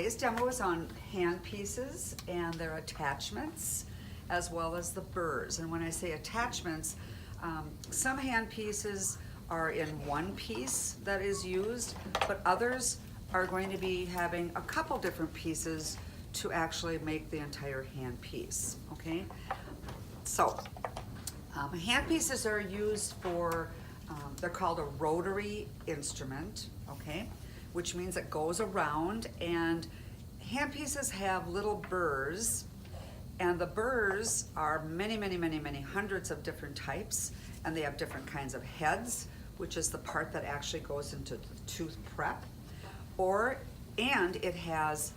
Today's demo is on hand pieces and their attachments, as well as the burrs. And when I say attachments, some hand pieces are in one piece that is used, but others are going to be having a couple different pieces to actually make the entire hand piece, okay? So, hand pieces are used for, they're called a rotary instrument, okay? Which means it goes around, and hand pieces have little burrs, and the burrs are many hundreds of different types, and they have different kinds of heads, which is the part that actually goes into the tooth prep, and it has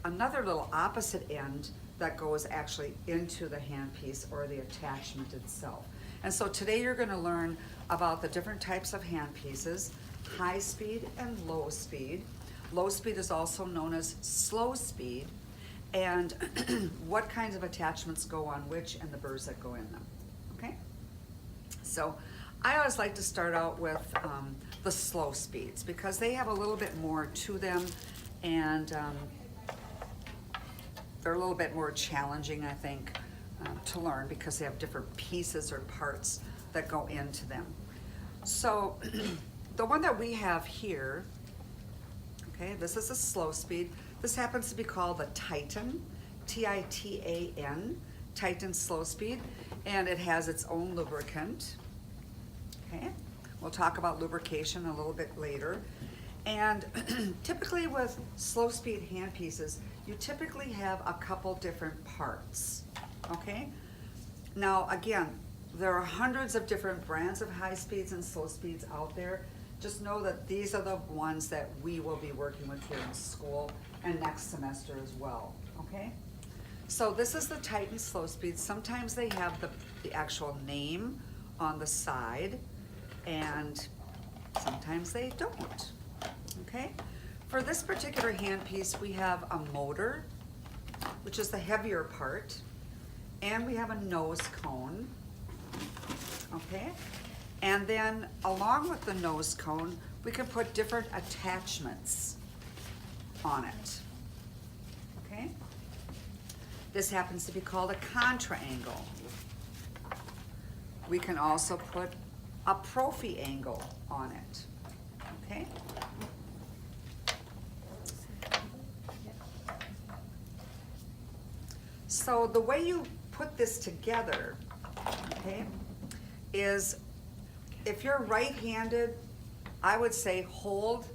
another little opposite end that goes actually into the handpiece or the attachment itself. And so today you're going to learn about the different types of hand pieces, high speed and low speed. Low speed is also known as slow speed, and what kinds of attachments go on which and the burrs that go in them, okay? So I always like to start out with the slow speeds because they have a little bit more to them, and they're a little bit more challenging, I think, to learn because they have different pieces or parts that go into them. So the one that we have here, okay, this is a slow speed. This happens to be called the Titan, T-I-T-A-N, Titan slow speed, and it has its own lubricant, okay? We'll talk about lubrication a little bit later. And typically with slow speed hand pieces, you typically have a couple different parts, okay? Now, again, there are hundreds of different brands of high speeds and slow speeds out there. Just know that these are the ones that we will be working with here in school and next semester as well, okay? So this is the Titan slow speed. Sometimes they have the actual name on the side, and sometimes they don't, okay? For this particular hand piece, we have a motor, which is the heavier part, and we have a nose cone, okay? And then along with the nose cone, we can put different attachments on it, okay? This happens to be called a contra angle. We can also put a prophy angle on it, okay? So the way you put this together, okay, is if you're right-handed, I would say hold.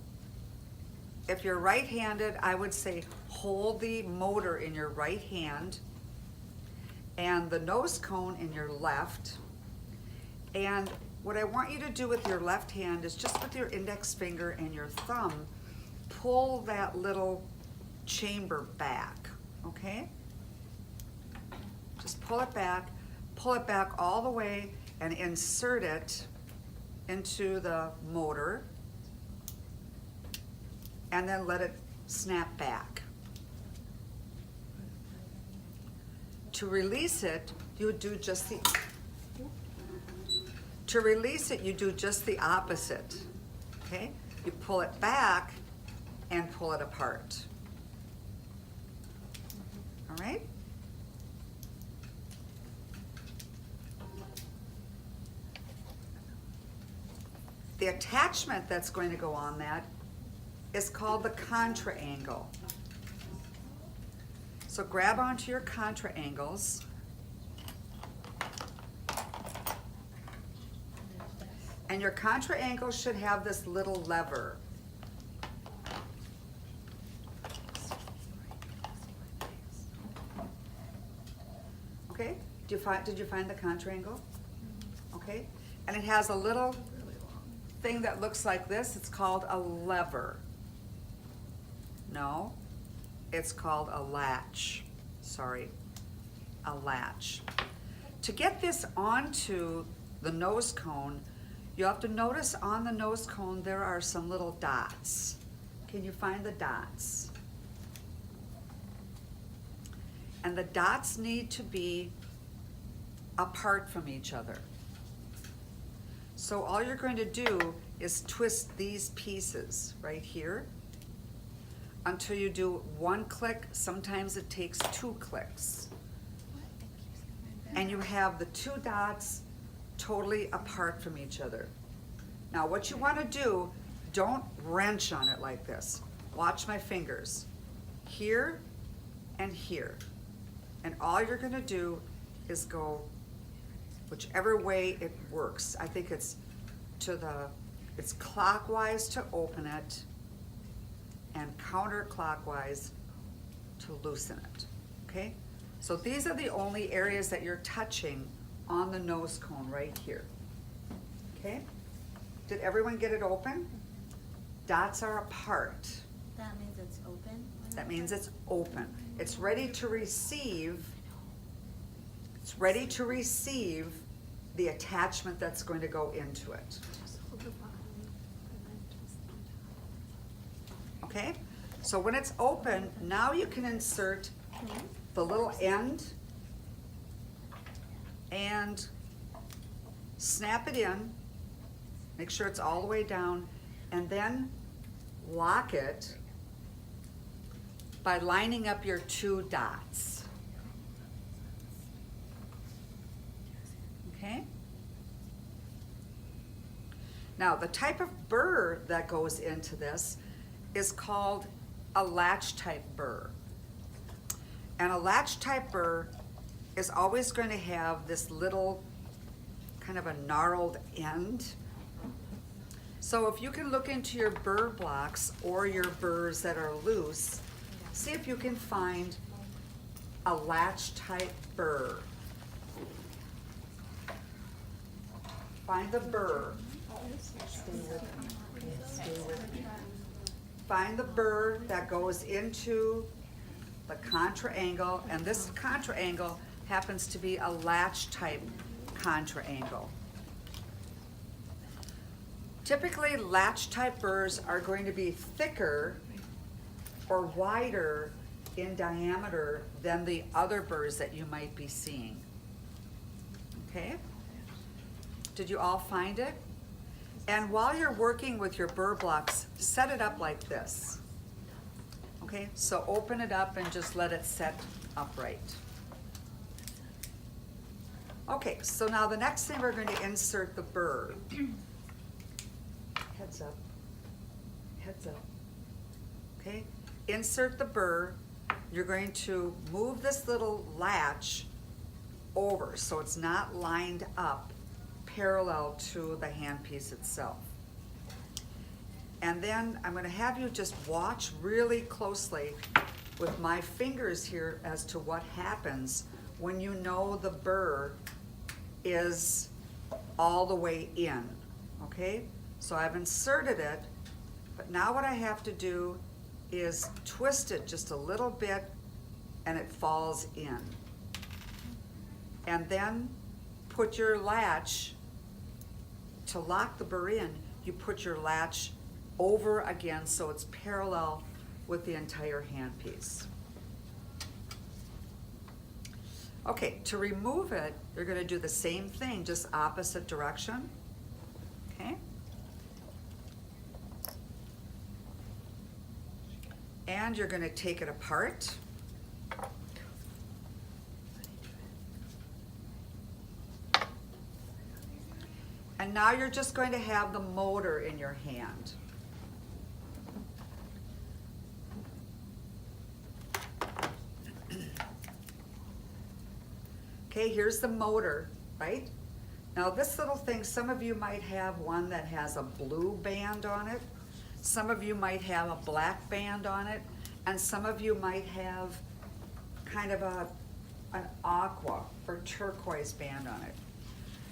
If you're right-handed, I would say hold the motor in your right hand and the nose cone in your left. And what I want you to do with your left hand is just with your index finger and your thumb, pull that little chamber back, okay? Just pull it back all the way and insert it into the motor, and then let it snap back. To release it, you do just the opposite, okay? You pull it back and pull it apart. All right? The attachment that's going to go on that is called the contra angle. So grab onto your contra angles and your contra angle should have this little lever. Okay, did you find the contra angle? Okay, and it has a little thing that looks like this. It's called a lever. No, it's called a latch. Sorry, a latch. To get this onto the nose cone, you have to notice on the nose cone there are some little dots. Can you find the dots? And the dots need to be apart from each other. So all you're going to do is twist these pieces right here until you do one click. Sometimes it takes 2 clicks. And you have the 2 dots totally apart from each other. Now what you want to do, don't wrench on it like this. Watch my fingers. Here and here. And all you're going to do is go whichever way it works. I think it's clockwise to open it and counterclockwise to loosen it, okay? So these are the only areas that you're touching on the nose cone right here, okay? Did everyone get it open? Dots are apart. That means it's open? That means it's open. It's ready to receive, it's ready to receive the attachment that's going to go into it. Just hold the bottom and then twist on top. Okay? So when it's open, now you can insert the little end and snap it in. Make sure it's all the way down, and then lock it by lining up your 2 dots. Okay? Now, the type of burr that goes into this is called a latch type burr. And a latch type burr is always going to have this little kind of a gnarled end. So if you can look into your burr blocks or your burrs that are loose, see if you can find a latch type burr. Find the burr. Stay with me. Stay with me. Find the burr that goes into the contra angle, and this contra angle happens to be a latch type contra angle. Typically, latch type burrs are going to be thicker or wider in diameter than the other burrs that you might be seeing. Okay? Did you all find it? And while you're working with your burr blocks, set it up like this. Okay, so open it up and just let it set upright. Okay, so now the next thing we're going to insert the burr. Heads up. Heads up. Okay, insert the burr. You're going to move this little latch over so it's not lined up parallel to the handpiece itself. And then I'm going to have you just watch really closely with my fingers here as to what happens when you know the burr is all the way in, okay? So I've inserted it, but now what I have to do is twist it just a little bit and it falls in. And then put your latch, to lock the burr in, you put your latch over again so it's parallel with the entire handpiece. Okay, to remove it, you're going to do the same thing, just opposite direction. Okay? And you're going to take it apart. And now you're just going to have the motor in your hand. Okay, here's the motor, right? Now this little thing, some of you might have one that has a blue band on it. Some of you might have a black band on it. And some of you might have kind of an aqua or turquoise band on it.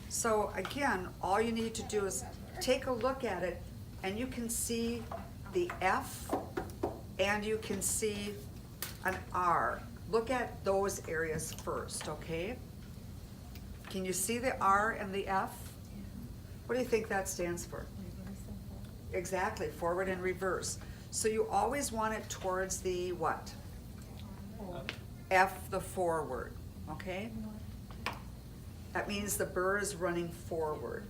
So again, all you need to do is take a look at it and you can see the F and you can see an R. Look at those areas first, okay? Can you see the R and the F? What do you think that stands for? Exactly, forward and reverse. So you always want it towards the what? F, the forward, okay? That means the burr is running forward.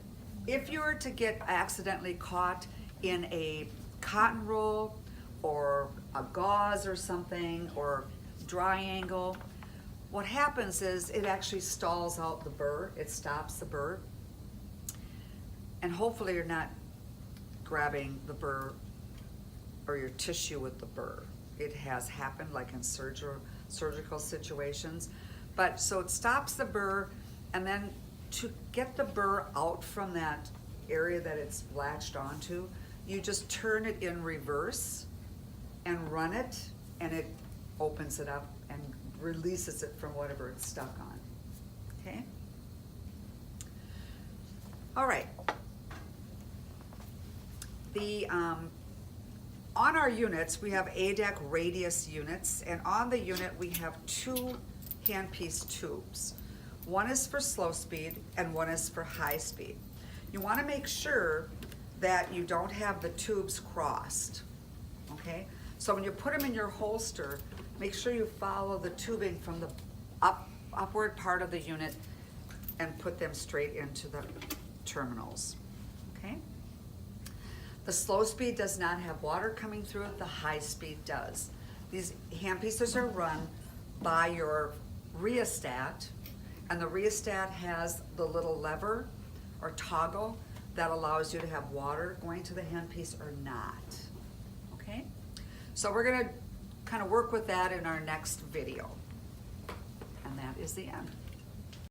If you were to get accidentally caught in a cotton roll or a gauze or something, or dry angle, what happens is it actually stalls out the burr, it stops the burr. And hopefully you're not grabbing the burr or your tissue with the burr. It has happened like in surgical situations. But so it stops the burr, and then to get the burr out from that area that it's latched onto, you just turn it in reverse and run it, and it opens it up and releases it from whatever it's stuck on. Okay? All right. On our units, we have ADEC radius units, and on the unit we have 2 handpiece tubes. One is for slow speed and one is for high speed. You want to make sure that you don't have the tubes crossed, okay? So when you put them in your holster, make sure you follow the tubing from the upward part of the unit and put them straight into the terminals, okay? The slow speed does not have water coming through it, the high speed does. These handpieces are run by your rheostat, and the rheostat has the little lever or toggle that allows you to have water going to the handpiece or not, okay? So we're gonna kind of work with that in our next video. And that is the end.